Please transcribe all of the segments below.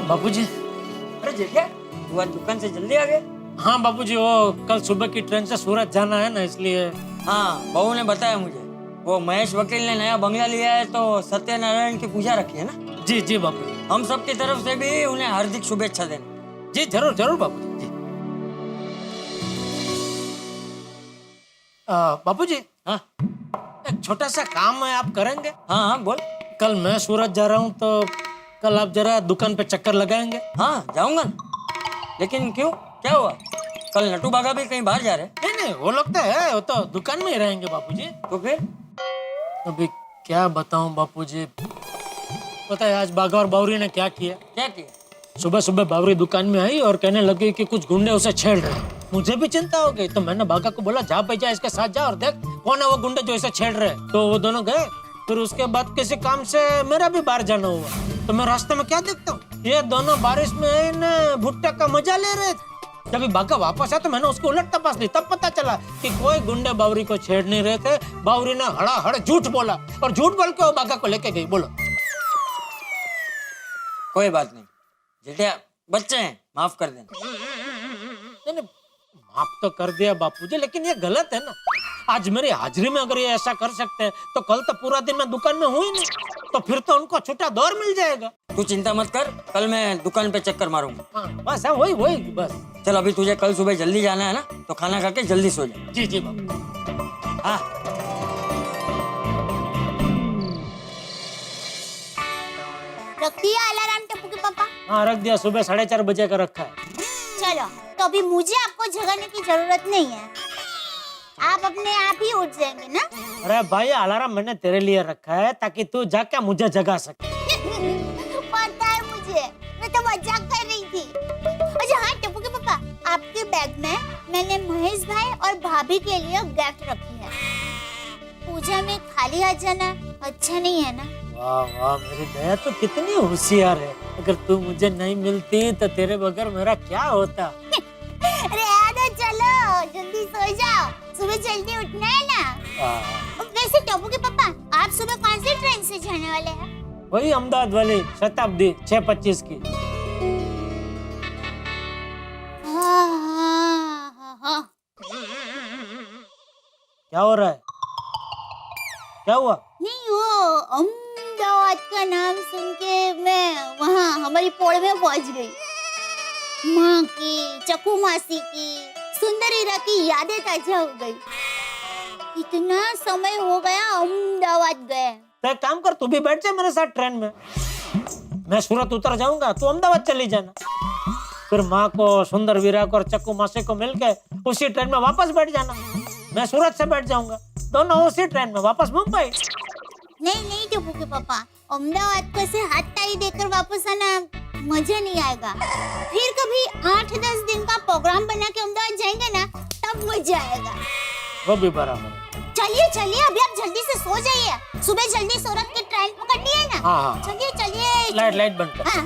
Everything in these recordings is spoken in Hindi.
बापूजी। अरे जेठिया, तू आज दुकान से जल्दी आ गए? हाँ बापूजी, वो कल सुबह की ट्रेन से सूरत जाना है ना, इसलिए। हाँ, बहू ने बताया मुझे। वो महेश वकील ने नया बंगला लिया है तो सत्यनारायण की पूजा रखी है ना। जी जी बापूजी। हम सबकी तरफ से भी उन्हें हार्दिक शुभेच्छा देना। जी जरूर जरूर बापूजी जी। बापूजी। हाँ एक छोटा सा काम है, आप करेंगे? हाँ हाँ बोल। कल मैं सूरत जा रहा हूँ तो कल आप जरा दुकान पे चक्कर लगाएंगे? हाँ जाऊंगा ना। लेकिन क्यों, क्या हुआ? कल नटू बागा भी कहीं बाहर जा रहे? नहीं नहीं, वो लोग तो है, वो तो दुकान में ही रहेंगे बापूजी। तो फिर? अभी क्या बताऊं बापूजी, पता है आज बाघा और बावरी ने क्या किया? क्या किया? सुबह सुबह बावरी दुकान में आई और कहने लगी कि कुछ गुंडे उसे छेड़ रहे हैं। मुझे भी चिंता हो गई तो मैंने बाघा को बोला जा भाई जा, इसके साथ जा और देख कौन है वो गुंडे जो इसे छेड़ रहे हैं। तो वो दोनों गए। फिर उसके बाद किसी काम से मेरा भी बाहर जाना हुआ तो मैं रास्ते में क्या देखता हूँ, ये दोनों बारिश में भुट्टा का मजा ले रहे थे। जब बाघा वापस आया तो मैंने उसको उलट तपास दी, तब पता चला कि कोई गुंडे बावरी को छेड़ नहीं रहे थे। बावरी ने हड़ाहड़ झूठ बोला और झूठ बोल के वो बाघा को लेके गई। बोलो। कोई बात नहीं जेठिया, बच्चे हैं, माफ कर देना। नहीं, माफ तो कर दिया बापूजी, लेकिन ये गलत है ना। आज मेरी हाजिरी में अगर ये ऐसा कर सकते हैं तो कल तो पूरा दिन मैं दुकान में हूँ ही नहीं, तो फिर तो उनको छुट्टा दौर मिल जाएगा। तू चिंता मत कर, कल मैं दुकान पे चक्कर मारूंगा। हाँ बस है, वही वही बस। चल अभी तुझे कल सुबह जल्दी जाना है ना, तो खाना खा के जल्दी सो जा। जी जी बाबू। हाँ रख दिया अलार्म टप्पू के पापा? हाँ रख दिया, सुबह 4:30 बजे का रखा है। चलो तो अभी मुझे आपको जगाने की जरूरत नहीं है, आप अपने आप ही उठ जाएंगे ना। अरे भाई अलार्म मैंने तेरे लिए रखा है ताकि तू जाके मुझे जगा सके। पता है मुझे, मैं तो मजाक कर रही थी। अच्छा हाँ टप्पू के पापा, आपके बैग में मैंने महेश भाई और भाभी के लिए गिफ्ट रखी है। पूजा में खाली आ जाना अच्छा नहीं है ना। वाह वाह, मेरी दया तो कितनी होशियार है। अगर तू मुझे नहीं मिलती तो तेरे बगैर मेरा क्या होता। अरे आधा चलो जल्दी सो जाओ, सुबह जल्दी उठना है ना। वैसे टप्पू के पापा, आप सुबह कौन सी ट्रेन से जाने वाले हैं? वही अहमदाबाद वाली शताब्दी 6:25 की। हाँ। क्या हो रहा है? क्या हुआ? नहीं वो अहमदाबाद का नाम सुन के मैं वहाँ हमारी पोड़ में पहुँच गई। माँ की, चकू मासी की, सुंदर हीरा की यादें ताजा हो गई। इतना समय हो गया अहमदाबाद गए। तो एक काम कर, तू भी बैठ जा मेरे साथ ट्रेन में। मैं सूरत उतर जाऊंगा, तू अहमदाबाद चली जाना। फिर माँ को, सुंदर वीरा को और चक्कू मासी को मिलके उसी ट्रेन में वापस बैठ जाना। मैं सूरत से बैठ जाऊंगा, दोनों उसी ट्रेन में वापस मुंबई। नहीं टप्पू के पापा, अहमदाबाद को से हाथ ताली देकर वापस आना मजा नहीं आएगा। फिर कभी 8-10 दिन का प्रोग्राम बना के अहमदाबाद जाएंगे ना, तब मजा आएगा। वो भी बराबर। चलिए चलिए अभी आप जल्दी से सो जाइए, सुबह जल्दी सूरत की ट्रेन पकड़नी है ना। हाँ। चलिए चलिए। लाइट बंद कर। हाँ।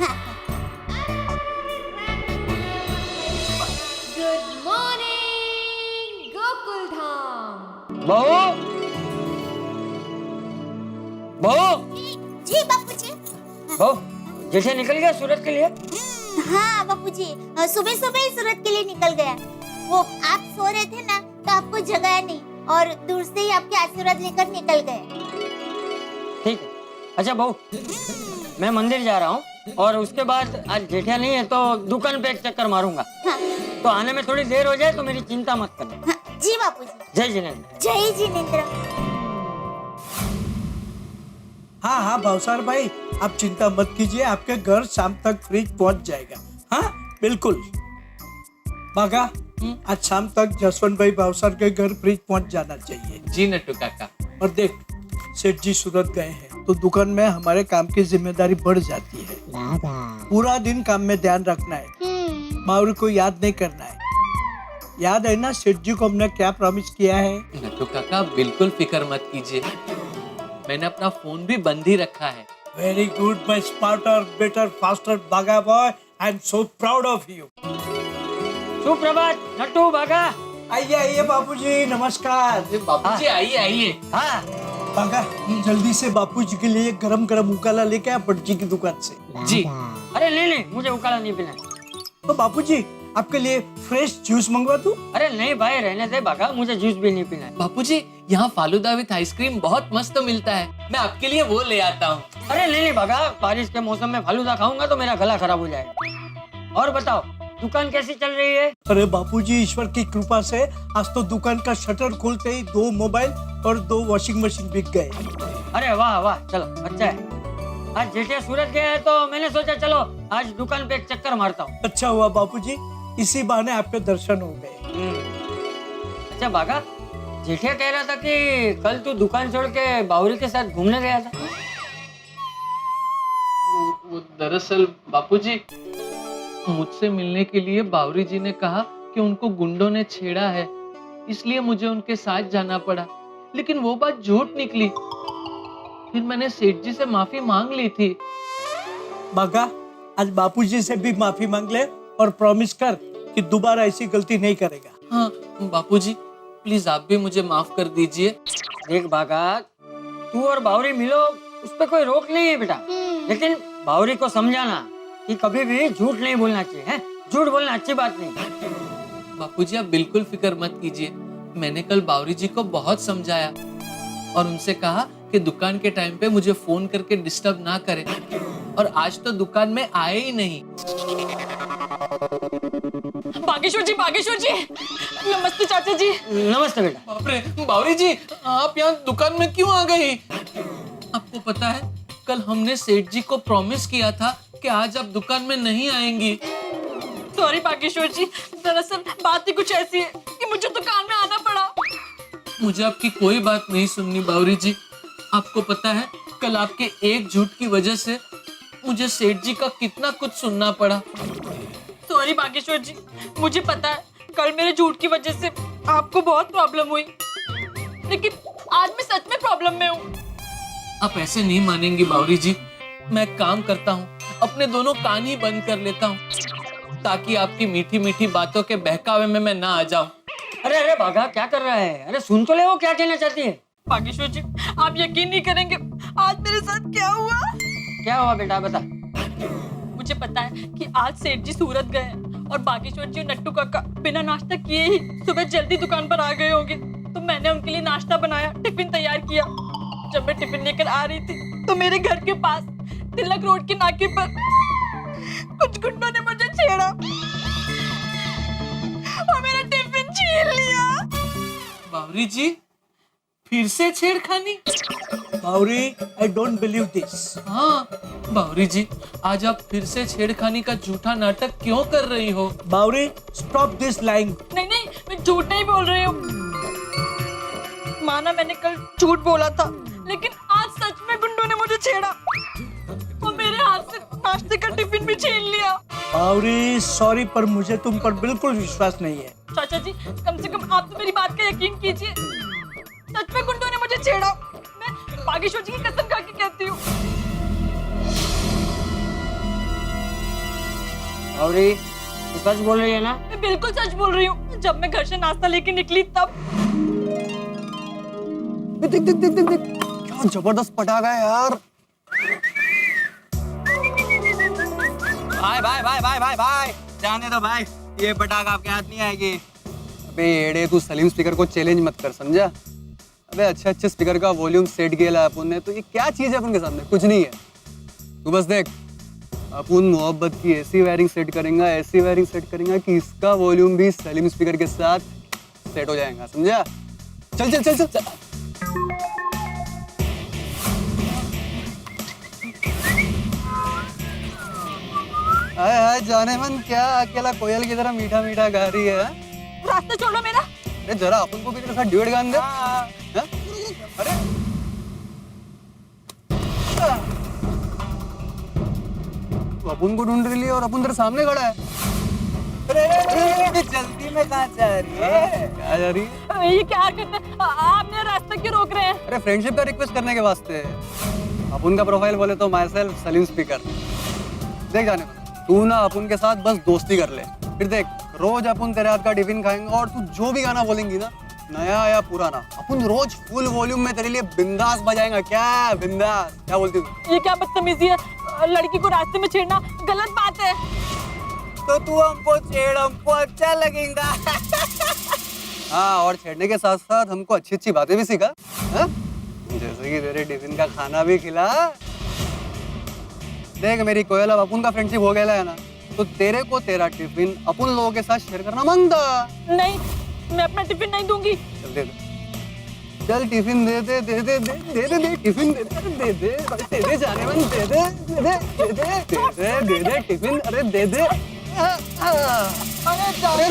Good morning Gokul Dham. बहू, बहू, जी बापूजी। बहू, जेठिया निकल गया सूरत के लिए? हाँ बापूजी, सुबह सुबह ही सूरत के लिए निकल गया। वो आप सो रहे थे ना तो आपको जगाया नहीं और दूर से ही आपके आशीर्वाद लेकर निकल गए। ठीक है। अच्छा बहू, मैं मंदिर जा रहा हूँ और उसके बाद आज जेठिया नहीं है तो दुकान पे एक चक्कर मारूंगा। हाँ। तो आने में थोड़ी देर हो जाए तो मेरी चिंता मत करना। हाँ, जी बापूजी। जय जिनेंद्र। जय जिनेंद्र। हाँ भावसार भाई, आप चिंता मत कीजिए, आपके घर शाम तक फ्रिज पहुंच जाएगा। हाँ बिल्कुल। बागा, आज शाम तक जसवंत भाई भावसार के घर फ्रिज पहुंच जाना चाहिए। जी नट्टू काका। और देख, सेठ जी सूरत गए हैं तो दुकान में हमारे काम की जिम्मेदारी बढ़ जाती है। पूरा दिन काम में ध्यान रखना है, बावरी को याद नहीं करना है। याद है ना सेठ जी को हमने क्या प्रॉमिस किया है? नट्टू काका बिल्कुल फिक्र मत कीजिए, मैंने अपना फोन भी बंद ही रखा है। Very good my smarter, better, faster Baga boy, I am so proud of you. सुप्रभात नट्टू बागा। आइए बापूजी, नमस्कार। बाबूजी आइए आइए। हाँ बागा, जल्दी से बापूजी के लिए गरम गरम उकाला लेके आ बड़जी की दुकान से। जी। अरे नहीं, मुझे उकाला नहीं पीना है। तो बापूजी आपके लिए फ्रेश जूस मंगवा दूं? अरे नहीं भाई, रहने दे बाका, मुझे जूस भी नहीं पीना है। बापूजी, यहाँ फालूदा विथ आइसक्रीम बहुत मस्त मिलता है, मैं आपके लिए वो ले आता हूँ। अरे नहीं बाका, बारिश के मौसम में फालूदा खाऊंगा तो मेरा गला खराब हो जाएगा। और बताओ, दुकान कैसी चल रही है? अरे बापूजी, ईश्वर की कृपा से आज तो दुकान का शटर खोलते ही 2 मोबाइल और 2 वॉशिंग मशीन बिक गए। अरे वाह वाह, चलो अच्छा है। आज जेठिया सूरत गया है तो मैंने सोचा चलो आज दुकान पे एक चक्कर मारता हूँ। अच्छा हुआ बापूजी, इसी बहाने आपके दर्शन हो गए। अच्छा बाका, जेठिया कह रहा था कि कल तू दुकान छोड़ के बावरी के साथ घूमने गया था। वो दरअसल बापूजी, मुझसे मिलने के लिए बावरी जी ने कहा कि उनको गुंडों ने छेड़ा है, इसलिए मुझे उनके साथ जाना पड़ा। लेकिन वो बात झूठ निकली। फिर मैंने सेठ जी से माफी मांग ली थी। बागा, आज बापूजी से भी माफी मांग ले और प्रॉमिस कर कि दोबारा ऐसी गलती नहीं करेगा। हाँ बापूजी, प्लीज आप भी मुझे माफ कर दीजिए। देख बाका, तू और बावरी मिलो उस पे कोई रोक नहीं है बेटा, लेकिन बावरी को समझाना कि कभी भी झूठ नहीं बोलना चाहिए, है? झूठ बोलना अच्छी बात नहीं। बापूजी आप बिल्कुल फिक्र मत कीजिए, मैंने कल बावरी जी को बहुत समझाया और उनसे कहा कि दुकान के टाइम पे मुझे फोन करके डिस्टर्ब ना करें, और आज तो दुकान में आए ही नहीं। बागेश्वर जी, नमस्ते चाचा जी। नमस्ते बेटा। बाप रे, बावरी जी आप यहाँ दुकान में क्यों आ गई? आपको पता है, कल हमने सेठ जी को प्रॉमिस किया था कि आज आप दुकान में नहीं आएंगी। सॉरी बागेश्वर जी, दरअसल बात ही कुछ ऐसी है कि मुझे दुकान में आना पड़ा। मुझे आपकी कोई बात नहीं सुननी बावरी जी। आपको पता है, कल आपके एक झूठ की वजह से मुझे सेठ जी का कितना कुछ सुनना पड़ा। सॉरी बागेश्वर जी, मुझे पता है कल मेरे झूठ की वजह से आपको बहुत प्रॉब्लम हुई, लेकिन आज मैं सच में प्रॉब्लम में हूँ। आप ऐसे नहीं मानेंगी बावरी जी। मैं काम करता हूँ, अपने दोनों कान ही बंद कर लेता हूँ ताकि आपकी मीठी मीठी बातों के बहकावे में मैं ना आ जाऊं। अरे अरे बाघा, क्या कर रहा है? अरे सुन तो ले, वो क्या कहना चाहती है। बागेश्वर जी, आप यकीन नहीं करेंगे आज मेरे साथ क्या हुआ। क्या हुआ बेटा, बता। मुझे पता है कि आज सेठ जी सूरत गए हैं और बागेश्वर जी और नट्टू काका बिना नाश्ता किए ही सुबह जल्दी दुकान पर आ गए होंगे। तो मैंने उनके लिए नाश्ता बनाया, टिफिन तैयार किया। जब मैं टिफिन लेकर आ रही थी तो मेरे घर के पास तिलक रोड के नाके पर कुछ गुंडों ने मुझे छेड़ा और मेरा टिफिन छीन लिया। बावरी जी, फिर से छेड़खानी? बावरी, आई डोंट बिलीव दिस। हाँ बावरी जी, आज आप फिर से छेड़खानी का झूठा नाटक क्यों कर रही हो? बावरी, स्टॉप दिस लाइंग। नहीं नहीं, मैं झूठ नहीं बोल रही हूँ। माना मैंने कल झूठ बोला था, लेकिन आज सच में गुंडों ने मुझे छेड़ा और मेरे हाथ से नाश्ते का टिफिन भी छीन लिया। बावरी, सॉरी, पर मुझे तुम पर बिल्कुल विश्वास नहीं है। चाचा जी, कम से कम आप तो मेरी बात का यकीन कीजिए। सच में गुंडों ने मुझे छेड़ा। मैं बागेश्वर जी की कसम खा के कहती हूँ। और ये सच बोल रही है ना? मैं बिल्कुल सच बोल रही हूँ। जब मैं घर से नाश्ता लेके निकली तब। देख देख देख देख देख, क्या जबरदस्त पटाखा है यार। भाई भाई भाई भाई भाई भाई, जाने दो भाई, ये पटाखा आपके हाथ नहीं आएगी। अबे एड़े, तू सलीम स्पीकर को चैलेंज मत कर, समझा? अबे अच्छे स्पीकर का वॉल्यूम सेट किया अपन ने, तो ये क्या चीज है अपन के सामने? कुछ नहीं है। तू बस देख, अपन मोहब्बत की ऐसी वायरिंग सेट करेंगे कि इसका वॉल्यूम भी सलीम स्पीकर के साथ सेट हो जाएगा, समझा? चल चल चल चल, चल। हाय हाय जाने मन, क्या अकेला कोयल की तरह मीठा मीठा गा रही है? रास्ता छोड़ो मेरा। अरे जरा अपन को भी तेरे साथ ड्यूएट गाने दे। हाँ? अरे तो अपन को ढूंढ रही है और अपन तेरे सामने खड़ा है। अरे जल्दी में कहाँ जा रही है? क्या जा रही है? ये क्या करते हैं? आप मेरा रास्ता क्यों रोक रहे हैं? अरे फ्रेंडशिप का रिक्वेस्ट करने के वास्ते। अपन का प्रोफाइल बोले तो माई सेल्फ सलीम स्पीकर। देख जाने मन, तू ना अपन के साथ बस दोस्ती कर ले, फिर देख रोज अपन तेरे हाथ का टिफिन खाएंगे और तू जो भी गाना बोलेंगी ना, नया या पुराना, अपन रोज फुल वॉल्यूम में तेरे लिए बिंदास बजाएंगे। क्या बिंदास? क्या बोलती तू? ये क्या बदतमीजी है? लड़की को रास्ते में छेड़ना गलत बात है। तो तू हमको छेड़, हमको अच्छा लगेगा। हाँ, और छेड़ने के साथ साथ हमको अच्छी अच्छी बातें भी सिखा, हाँ? जैसे कि तेरे टिफिन का खाना भी खिला। देख, मेरी कोयला अपुन का फ्रेंडशिप हो गया है ना, तो तेरे को तेरा टिफिन अपन लोगों के साथ शेयर करना मांगता। नहीं, मैं अपना टिफिन नहीं दूंगी। चल दे दे, चल टिफिन दे दे दे दे दे दे दे दे टिफिन दे दे दे दे दे दे जाने मन दे दे दे दे दे दे दे दे टिफिन, अरे दे दे। अरे जाने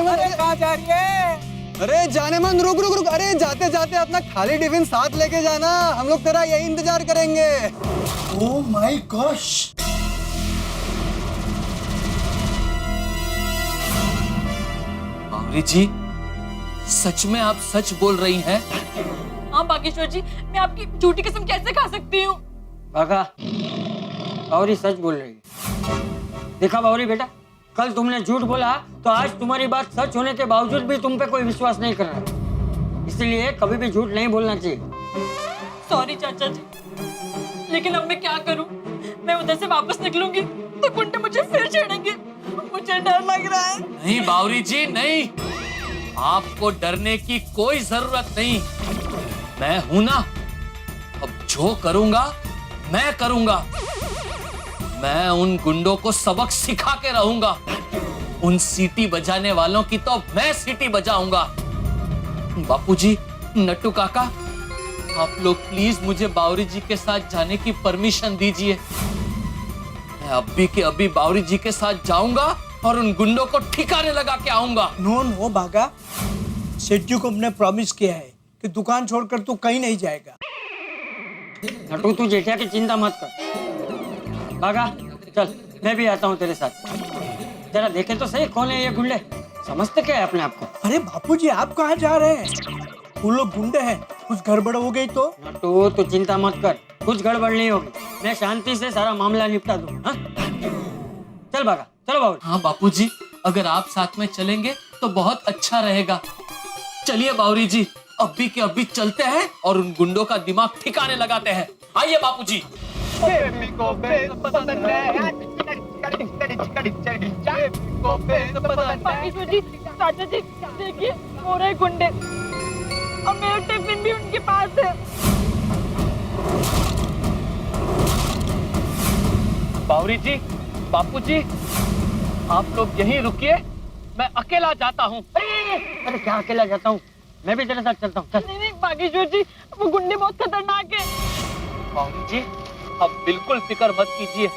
मन, कहाँ जा रही है? अरे जाने मन, रुक रुक रुक, अरे जाते जाते अपना खाली टिफिन साथ लेके जाना, हम लोग तेरा यही इंतजार करेंगे। ओह माय गॉश, बावरी जी, सच में आप सच बोल रही हैं? हाँ बागेश्वर जी, मैं आपकी झूठी कसम कैसे खा सकती हूँ? बागा, बावरी सच बोल रही है। देखा बावरी बेटा, कल तुमने झूठ बोला तो आज तुम्हारी बात सच होने के बावजूद भी तुम पे कोई विश्वास नहीं कर रहा। इसलिए कभी भी झूठ नहीं बोलना चाहिए। सॉरी चाचा जी, लेकिन अब मैं क्या करूँ? मैं उधर से वापस निकलूंगी तो गुंडे मुझे फिर छेड़ेंगे। मुझे डर लग रहा है। नहीं बावरी जी, नहीं, आपको डरने की कोई जरूरत नहीं। मैं हूं ना, अब जो करूंगा मैं करूंगा। मैं उन गुंडों को सबक सिखा के रहूंगा। उन सीटी बजाने वालों की तो मैं सीटी बजाऊंगा। बापूजी, नट्टू काका, आप लोग प्लीज मुझे बावरी जी के साथ जाने की परमिशन दीजिए। मैं अभी के अभी बावरी जी के साथ जाऊंगा और उन गुंडों को ठिकाने लगा के आऊंगा। नो नो बागा, सेठ जी को हमने प्रॉमिस किया है कि दुकान छोड़कर तू कहीं नहीं जाएगा। नटू, तू जेठिया की चिंता मत कर। बागा, चल मैं भी आता हूँ तेरे साथ। जरा देखे तो सही कौन है ये गुंडे, समझते क्या है अपने आप को? अरे बापूजी, आप कहाँ जा रहे हैं? वो लोग गुंडे हैं, कुछ गड़बड़ हो गई तो? नटू, तू चिंता मत कर, कुछ गड़बड़ नहीं होगी। मैं शांति से सारा मामला निपटा दूँ। हाँ? चल बागा, चलो बाबू। हाँ बापूजी, अगर आप साथ में चलेंगे तो बहुत अच्छा रहेगा। चलिए बावरी जी, अभी के अभी चलते हैं और उन गुंडों का दिमाग ठिकाने लगाते हैं। आइए बापूजी। बागेश्वर जी, चाचा जी, देखिए हो रहे गुंडे, और मेरा टिफिन भी उनके पास है। बावरी जी, बापूजी, आप लोग यहीं रुकिए, मैं अकेला जाता हूँ। अरे क्या अकेला जाता हूँ, मैं भी तेरे साथ चलता हूँ। चल। नहीं नहीं बागेश्वर जी, वो गुंडे बहुत खतरनाक है। बावरी जी, अब बिल्कुल फिक्र मत कीजिए।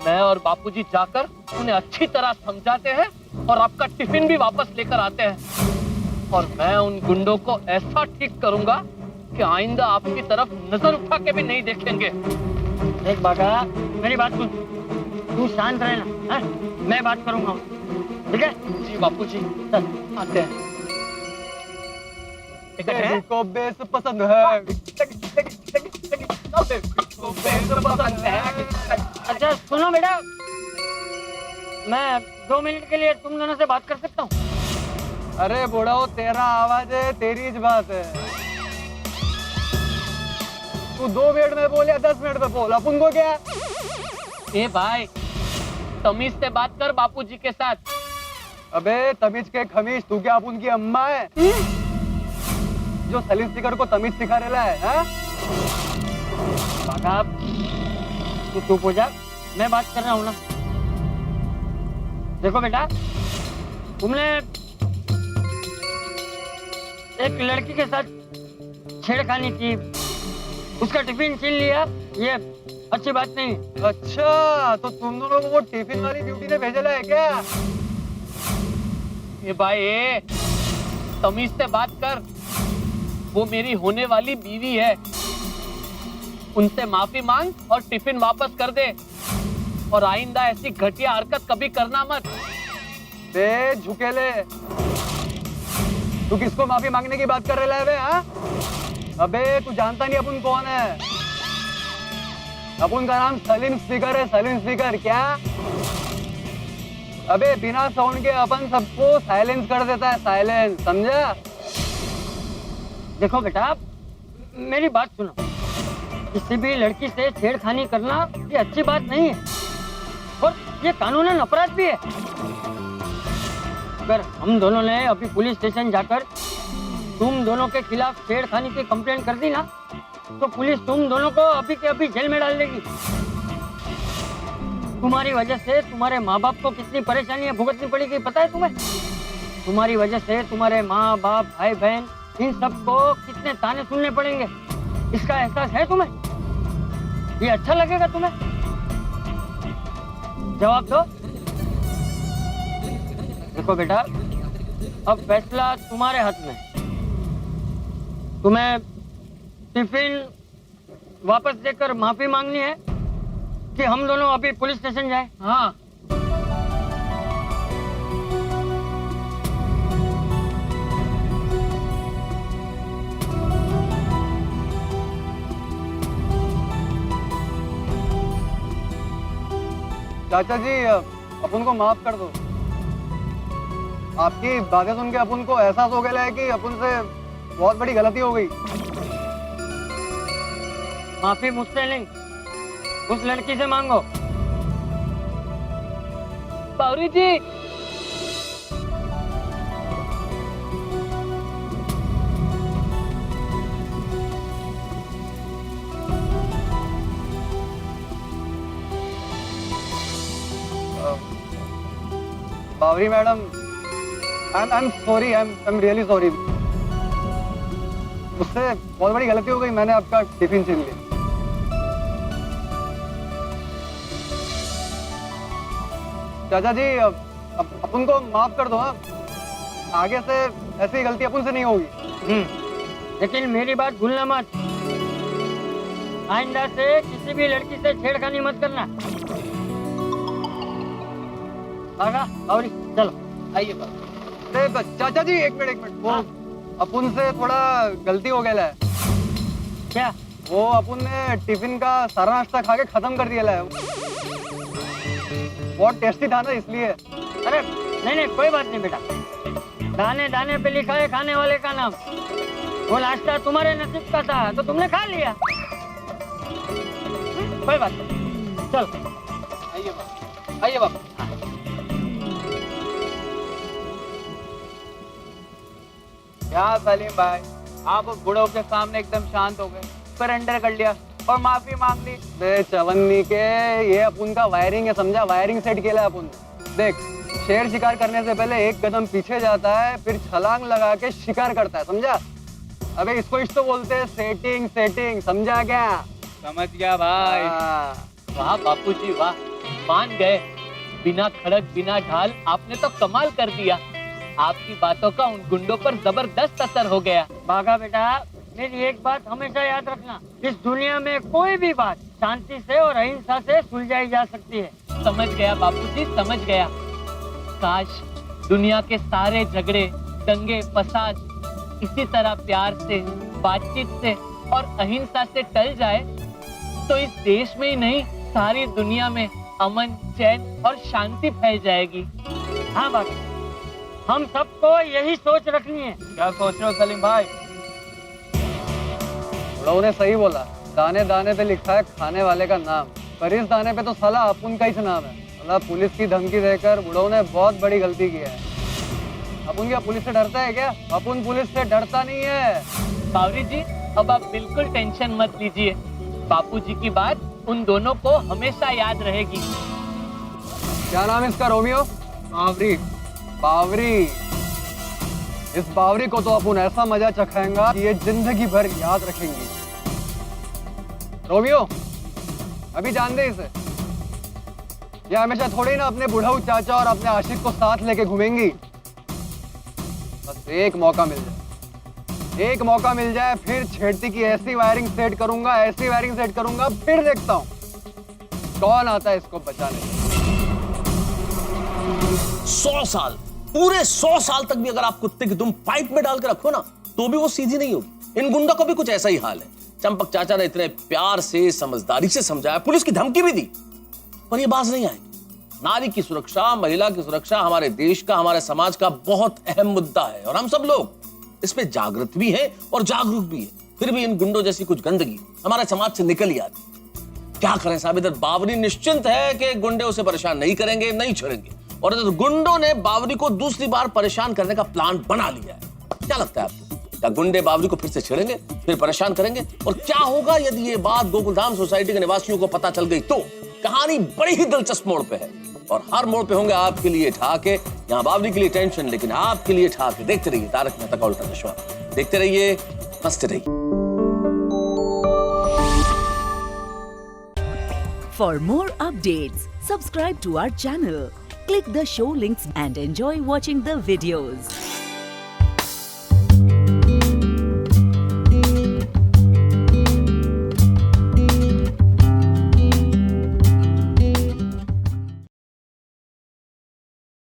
मैं और बापूजी जाकर उन्हें अच्छी तरह समझाते हैं और आपका टिफिन भी वापस लेकर आते हैं। और मैं उन गुंडों को ऐसा ठीक करूंगा कि आइंदा आपकी तरफ नजर उठा के भी नहीं देखेंगे। देख बागा, मेरी बात सुन, तू शांत रहना। हाँ? मैं बात करूंगा, ठीक है? जी बापूजी, चल। आते हैं। को बेस पसंद है। अच्छा सुनो बेटा, मैं 2 मिनट के लिए तुम दोनों से बात कर सकता हूँ? अरे बूढ़ा, वो तेरा आवाज है, तेरी ज बात है। तू 2 मिनट में बोल या 10 मिनट में बोल, अपन को क्या? ए भाई, तमीज से बात कर बापूजी के साथ। अबे तमीज के खमीज, तू क्या अपन की अम्मा है जो सलीम स्पीकर को तमीज सिखा रहा है? हाँ? बागा, तू चुप हो जा, मैं बात कर रहा हूँ ना। देखो बेटा, तुमने एक लड़की के साथ छेड़खानी की, उसका टिफिन छीन लिया, ये अच्छी बात नहीं। अच्छा, तो तुम दोनों को वो टिफिन वाली ड्यूटी ने भेजा है क्या? ए भाई, तमीज से बात कर। वो मेरी होने वाली बीवी है, उनसे माफी मांग और टिफिन वापस कर दे। और आइंदा ऐसी घटिया हरकत कभी करना मत। बे झुकेले, तू किसको माफी मांगने की बात कर रहा है बे? हाँ? अबे तू जानता नहीं अपन कौन है? अपन का नाम सलीम स्पीकर है, सलीम स्पीकर। क्या? अबे बिना साउंड के अपन सबको साइलेंस कर देता है, साइलेंस, समझा? देखो बेटा, मेरी बात सुनो। किसी भी लड़की से छेड़खानी करना ये अच्छी बात नहीं है और ये कानूनन अपराध भी है। अगर हम दोनों ने अभी पुलिस स्टेशन जाकर तुम दोनों के खिलाफ छेड़खानी की कंप्लेंट कर दी ना तो पुलिस तुम दोनों को अभी के अभी जेल में डाल देगी। तुम्हारी वजह से तुम्हारे माँ बाप को कितनी परेशानियां भुगतनी पड़ेगी पता है तुम्हें? तुम्हारी वजह से तुम्हारे माँ बाप भाई बहन इन सबको कितने ताने सुनने पड़ेंगे, इसका एहसास है तुम्हें? ये अच्छा लगेगा तुम्हें? जवाब दो। देखो बेटा, अब फैसला तुम्हारे हाथ में। तुम्हें टिफिन वापस देकर माफी मांगनी है कि हम दोनों अभी पुलिस स्टेशन जाएं? हाँ। चाचा जी अपन को माफ कर दो। आपकी बातें सुन के अपन को एहसास हो गया है कि अपन से बहुत बड़ी गलती हो गई। माफी मुझसे नहीं, उस लड़की से मांगो। Bawri ji, Bawri madam, I am sorry, I am really sorry. उससे बहुत बड़ी गलती हो गई, मैंने आपका टिफिन छीन लिया। चाचा जी अपन को माफ कर दो। हाँ, आगे से ऐसी गलती अपन से नहीं होगी। लेकिन मेरी बात भूलना मत, आइंदा से किसी भी लड़की से छेड़खानी मत करना। भागा बावरी, चलो। आइए बाबू। अरे चाचा जी एक मिनट वो अपन से थोड़ा गलती हो गया है। क्या? वो अपन ने टिफिन का सारा नाश्ता खा के खत्म कर दिया है। बहुत टेस्टी था ना, इसलिए। अरे नहीं, कोई बात नहीं बेटा, दाने दाने पे लिखा है खाने वाले का नाम। वो नाश्ता तुम्हारे नसीब का था तो तुमने खा लिया। कोई बात नहीं, चल। आइए बाबू, आइए बाबू। क्या सलीम भाई, आप बूढ़ों के सामने एकदम शांत हो गए, सरेंडर कर लिया और माफी मांग ली। बे चवन्नी के, ये अपन का वायरिंग है, समझा? वायरिंग सेट किया है अपन। देख, शेर शिकार करने से पहले एक कदम पीछे जाता है, फिर छलांग लगा के शिकार करता है, समझा? अबे इसको इस तो बोलते हैं सेटिंग, सेटिंग, समझा क्या? समझ गया भाई। वाह बापूजी वाह, मान गए। बिना खड़क बिना ढाल आपने तो कमाल कर दिया। आपकी बातों का उन गुंडों पर जबरदस्त असर हो गया। भागा बेटा, मेरी एक बात हमेशा याद रखना, इस दुनिया में कोई भी बात शांति से और अहिंसा से सुलझाई जा सकती है। समझ गया बापूजी, समझ गया। काश दुनिया के सारे झगड़े, दंगे, फसाद इसी तरह प्यार से, बातचीत से और अहिंसा से टल जाए तो इस देश में ही नहीं, सारी दुनिया में अमन, चैन और शांति फैल जाएगी। हाँ बाबा, हम सबको यही सोच रखनी है। क्या सोच रहे हो सलीम भाई? लोगों ने सही बोला, दाने दाने पे लिखा है खाने वाले का नाम, पर इस दाने पे तो साला अपन का ही नाम है। साला पुलिस की धमकी देकर बुढ़ों ने बहुत बड़ी गलती की है। अपन क्या पुलिस से डरता है क्या? अपन पुलिस से डरता नहीं है। बावरी जी, अब आप बिल्कुल टेंशन मत लीजिए। बापूजी की बात उन दोनों को हमेशा याद रहेगी। क्या नाम है इसका? रोमियो? बावरी। बावरी, इस बावरी को तो अपन ऐसा मजा चखाएंगा कि ये जिंदगी भर याद रखेंगी। रोमियो, अभी जान दे इसे। ये हमेशा थोड़ी ना अपने बुढ़ाऊ चाचा और अपने आशिक को साथ लेके घूमेंगी। बस एक मौका मिल जाए, एक मौका मिल जाए, फिर छेड़ती की ऐसी वायरिंग सेट करूंगा, ऐसी वायरिंग सेट करूंगा, फिर देखता हूं कौन आता है इसको बचाने। 100 साल, पूरे 100 साल तक भी अगर आप कुत्ते की दुम पाइप में डाल के रखो ना तो भी वो सीधी नहीं होगी। इन गुंडों को भी कुछ ऐसा ही हाल है। चंपक चाचा ने इतने प्यार से, समझदारी से समझाया, पुलिस की धमकी भी दी, पर ये बाज नहीं आएगी। नारी की सुरक्षा, महिला की सुरक्षा हमारे देश का, हमारे समाज का बहुत अहम मुद्दा है और हम सब लोग इस पे जागृत भी हैं और जागरूक भी है। फिर भी इन गुंडों जैसी कुछ गंदगी हमारे समाज से निकल ही आती। क्या करें साहब, इधर बावरी निश्चिंत है कि गुंडे उसे परेशान नहीं करेंगे, नहीं छोड़ेंगे, और इधर गुंडों ने बावरी को दूसरी बार परेशान करने का प्लान बना लिया है। क्या लगता है आपको, क्या गुंडे बावरी को फिर से छेड़ेंगे, फिर परेशान करेंगे? और क्या होगा यदि ये बात गोकुलधाम सोसाइटी के निवासियों को पता चल गई तो? कहानी बड़ी ही दिलचस्प मोड़ पे है और हर मोड़ पे होंगे आपके लिए ठाके। यहाँ बावरी के लिए टेंशन, लेकिन आपके लिए ठाके। देखते रहिए तारक मेहता का उल्टा चश्मा, देखते रहिए, हंसते रहिए। For more updates, subscribe to our channel, click the show links and enjoy watching the videos.